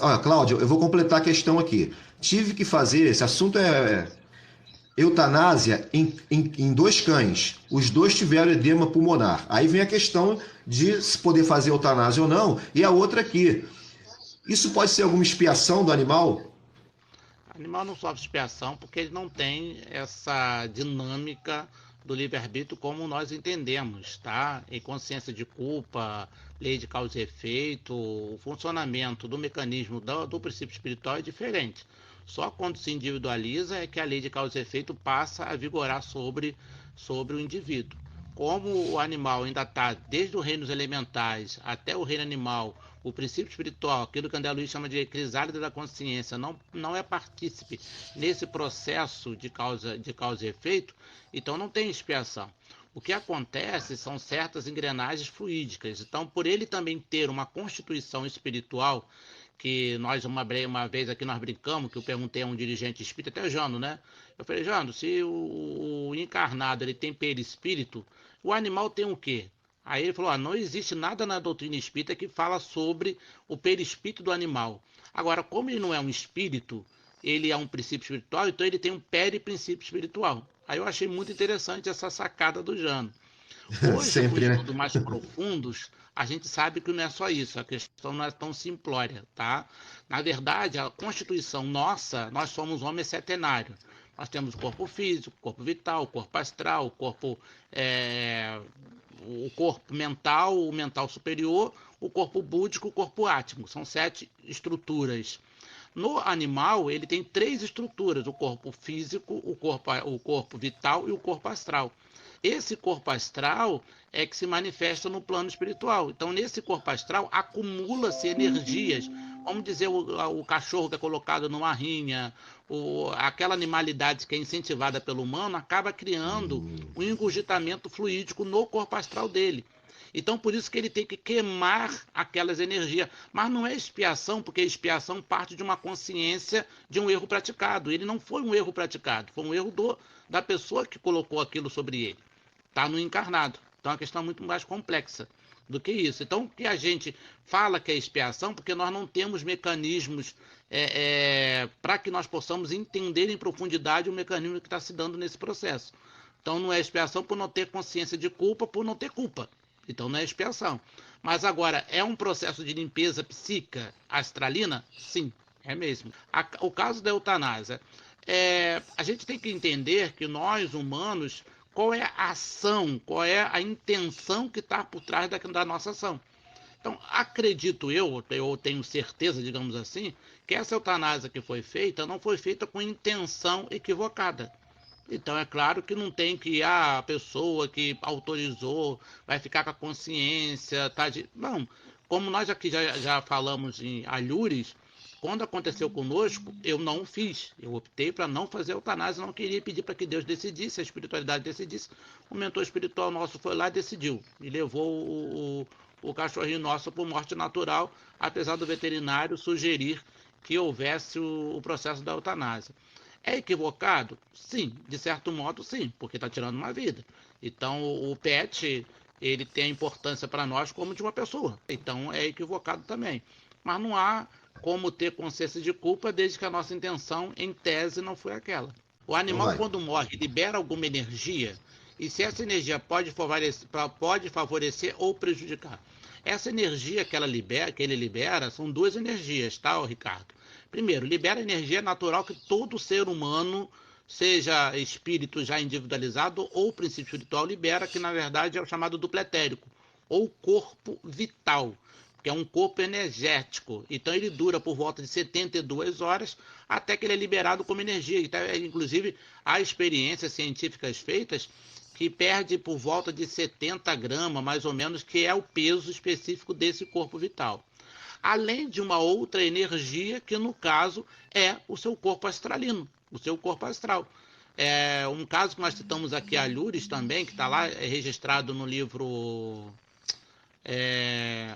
Olha, Cláudio, eu vou completar a questão aqui. Tive que fazer, esse assunto é eutanásia em dois cães. Os dois tiveram edema pulmonar. Aí vem a questão de se poder fazer eutanásia ou não. E a outra aqui. Isso pode ser alguma expiação do animal? O animal não sofre expiação porque ele não tem essa dinâmica do livre-arbítrio como nós entendemos, tá? Em consciência de culpa, lei de causa e efeito, o funcionamento do mecanismo do princípio espiritual é diferente. Só quando se individualiza é que a lei de causa e efeito passa a vigorar sobre o indivíduo. Como o animal ainda está desde os reinos elementais até o reino animal, o princípio espiritual, aquilo que André Luiz chama de crisálida da consciência, não é partícipe nesse processo de causa e efeito, então não tem expiação. O que acontece são certas engrenagens fluídicas. Então, por ele também ter uma constituição espiritual, que nós uma vez aqui nós brincamos, que eu perguntei a um dirigente espírita, até Jano, né? Eu falei, Jano, se o encarnado ele tem perispírito, o animal tem o quê? Aí ele falou, não existe nada na doutrina espírita que fala sobre o perispírito do animal. Agora, como ele não é um espírito, ele é um princípio espiritual, então ele tem um periprincípio espiritual. Aí eu achei muito interessante essa sacada do Jano. Hoje, com Sempre, né? estudos mais profundos, a gente sabe que não é só isso, a questão não é tão simplória, tá? Na verdade, a constituição nossa, nós somos homens setenários. Nós temos o corpo físico, o corpo vital, o corpo astral, é, o corpo mental, o mental superior, o corpo búdico, o corpo átmico. São 7 estruturas. No animal, ele tem 3 estruturas: o corpo físico, o corpo vital e o corpo astral. Esse corpo astral é que se manifesta no plano espiritual. Então, nesse corpo astral, acumula-se energias. Vamos dizer, o cachorro que é colocado numa rinha, aquela animalidade que é incentivada pelo humano, acaba criando um engurgitamento fluídico no corpo astral dele. Então, por isso que ele tem que queimar aquelas energias. Mas não é expiação, porque a expiação parte de uma consciência de um erro praticado. Ele não foi um erro praticado, foi um erro da pessoa que colocou aquilo sobre ele. Está no encarnado. Então, é uma questão muito mais complexa do que isso. Então, o que a gente fala que é expiação, porque nós não temos mecanismos para que nós possamos entender em profundidade o mecanismo que está se dando nesse processo. Então, não é expiação por não ter consciência de culpa, por não ter culpa. Então, não é expiação. Mas agora, é um processo de limpeza psíquica astralina? Sim, é mesmo. O caso da eutanásia. A gente tem que entender que nós, humanos, qual é a ação, qual é a intenção que está por trás da nossa ação. Então, acredito eu tenho certeza, digamos assim, que essa eutanásia que foi feita não foi feita com intenção equivocada. Então é claro que não tem que a pessoa que autorizou vai ficar com a consciência, tá de. Não, como nós aqui já falamos em alhures, quando aconteceu conosco, eu não fiz. Eu optei para não fazer eutanásia, não queria pedir para que Deus decidisse, a espiritualidade decidisse. O mentor espiritual nosso foi lá e decidiu. E levou o cachorrinho nosso por morte natural, apesar do veterinário sugerir que houvesse o processo da eutanásia. É equivocado? Sim, de certo modo sim, porque está tirando uma vida. Então o pet ele tem a importância para nós como de uma pessoa. Então é equivocado também. Mas não há como ter consciência de culpa desde que a nossa intenção, em tese, não foi aquela. O Então animal, vai. quando morre, libera alguma energia, e se essa energia pode favorecer ou prejudicar. Essa energia que ele libera, são duas energias, tá, Ricardo? Primeiro, libera a energia natural que todo ser humano, seja espírito já individualizado ou princípio espiritual, libera, que na verdade é o chamado dupletérico, ou corpo vital, que é um corpo energético. Então ele dura por volta de 72 horas até que ele é liberado como energia. Então, inclusive, há experiências científicas feitas que perde por volta de 70 gramas, mais ou menos, que é o peso específico desse corpo vital. Além de uma outra energia, que no caso é o seu corpo astralino, o seu corpo astral. Um caso que nós citamos aqui, a Lures também, que está lá registrado no livro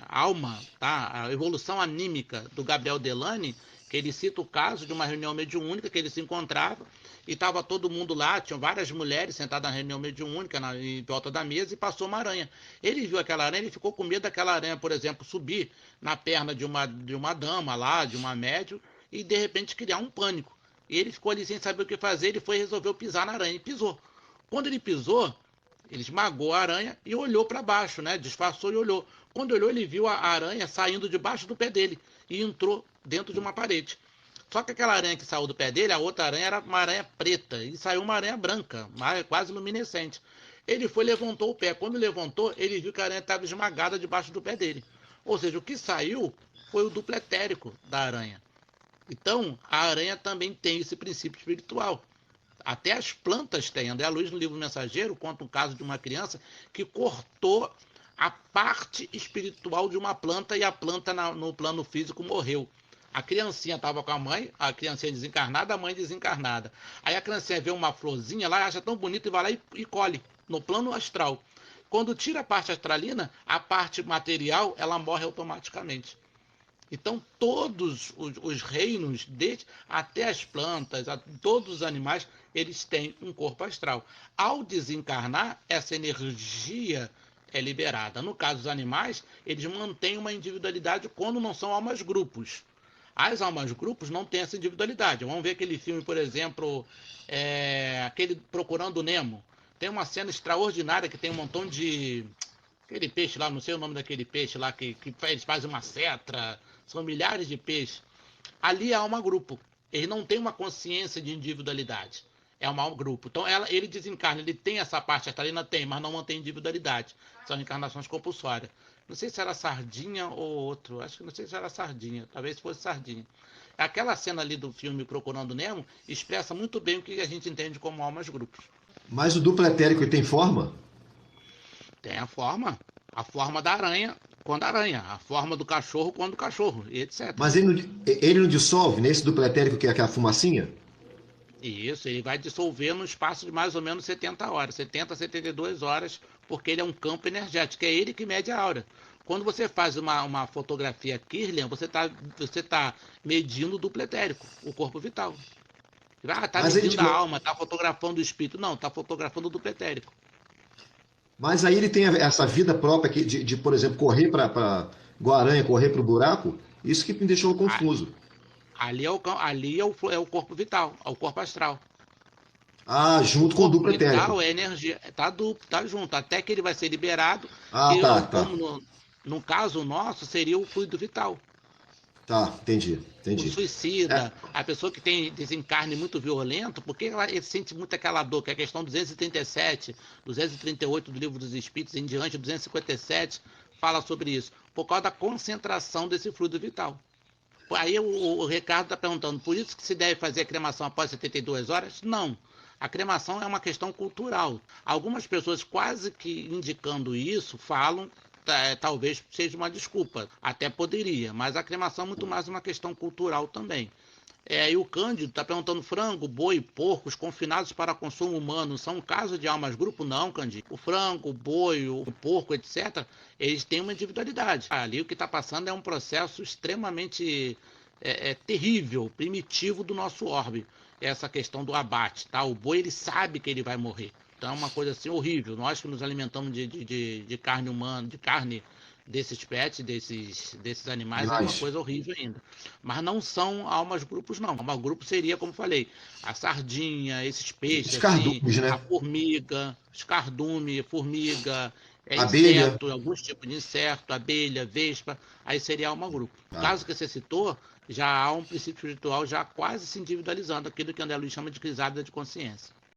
Alma, tá? A evolução anímica do Gabriel Delany, que ele cita o caso de uma reunião mediúnica que ele se encontrava e estava todo mundo lá, tinham várias mulheres sentadas na reunião mediúnica em volta da mesa e passou uma aranha. Ele viu aquela aranha, ele ficou com medo daquela aranha, por exemplo, subir na perna de uma dama lá, de uma médium, e de repente criar um pânico. E ele ficou ali sem saber o que fazer, ele foi e resolveu pisar na aranha e pisou. Quando ele pisou, ele esmagou a aranha e olhou para baixo, né? Disfarçou e olhou. Quando olhou, ele viu a aranha saindo debaixo do pé dele e entrou dentro de uma parede. Só que aquela aranha que saiu do pé dele, a outra aranha era uma aranha preta e saiu uma aranha branca, quase luminescente. Ele foi e levantou o pé. Quando levantou, ele viu que a aranha estava esmagada debaixo do pé dele. Ou seja, o que saiu foi o duplo etérico da aranha. Então, a aranha também tem esse princípio espiritual. Até as plantas têm. André Luiz, no livro Mensageiro, conta um caso de uma criança que cortou a parte espiritual de uma planta e a planta no plano físico morreu. A criancinha estava com a criancinha desencarnada, a mãe desencarnada. Aí a criancinha vê uma florzinha lá, acha tão bonita e vai lá e colhe no plano astral. Quando tira a parte astralina, a parte material, ela morre automaticamente. Então, todos os reinos, até as plantas, todos os animais, eles têm um corpo astral. Ao desencarnar, essa energia é liberada. No caso dos animais, eles mantêm uma individualidade quando não são almas grupos. As almas grupos não têm essa individualidade. Vamos ver aquele filme, por exemplo, aquele Procurando Nemo. Tem uma cena extraordinária que tem um montão de... aquele peixe lá, não sei o nome daquele peixe lá, que eles fazem uma cetra, são milhares de peixes. Ali é alma grupo. Eles não têm uma consciência de individualidade. É uma alma grupo. Então ele desencarna, ele tem essa parte astralina, tem, mas não mantém individualidade. São encarnações compulsórias. Não sei se era sardinha ou outro. Acho que não sei se era sardinha. Talvez fosse sardinha. Aquela cena ali do filme Procurando Nemo expressa muito bem o que a gente entende como almas grupos. Mas o duplo etérico ele tem forma? Tem a forma da aranha quando aranha, a forma do cachorro quando cachorro, e etc. Mas ele não dissolve nesse duplo etérico que é aquela fumacinha? Isso, ele vai dissolver no espaço de mais ou menos 70 horas, 70 a 72 horas, porque ele é um campo energético, é ele que mede a aura. Quando você faz uma fotografia Kirlian, você tá medindo o duplo etérico, o corpo vital. Tá medindo a alma, tá fotografando o espírito. Não, tá fotografando o duplo etérico. Mas aí ele tem essa vida própria de por exemplo, correr para Guaranha, correr para o buraco. Isso que me deixou confuso. Ali é o corpo vital, é o corpo astral. Ah, junto com o duplo etérico. O corpo vital é energia, tá junto, até que ele vai ser liberado. Ah, tá. Como no caso nosso, seria o fluido vital. Tá, entendi. O suicida, a pessoa que tem desencarne muito violento, porque ele sente muito aquela dor, que é a questão 237, 238 do Livro dos Espíritos, em diante, 257, fala sobre isso, por causa da concentração desse fluido vital. Aí o Ricardo está perguntando, por isso que se deve fazer a cremação após 72 horas? Não. A cremação é uma questão cultural. Algumas pessoas quase que indicando isso falam, talvez seja uma desculpa, até poderia, mas a cremação é muito mais uma questão cultural também. E o Cândido está perguntando, frango, boi, porcos confinados para consumo humano são casos de almas grupo? Não, Cândido. O frango, o boi, o porco, etc., eles têm uma individualidade. Ali o que está passando é um processo extremamente terrível, primitivo do nosso orbe. Essa questão do abate, tá? O boi, ele sabe que ele vai morrer. Então é uma coisa assim horrível. Nós que nos alimentamos de carne humana, de carne desses pets, desses animais, é uma coisa horrível ainda. Mas não são almas grupos, não. Alma grupo seria, como falei, a sardinha, esses peixes, cardumes, né? A formiga, escardume, formiga, abelha. Inseto, alguns tipos de inseto, abelha, vespa, aí seria alma grupo. No caso que você citou, já há um princípio espiritual já quase se individualizando, aquilo que André Luiz chama de crisálida de consciência.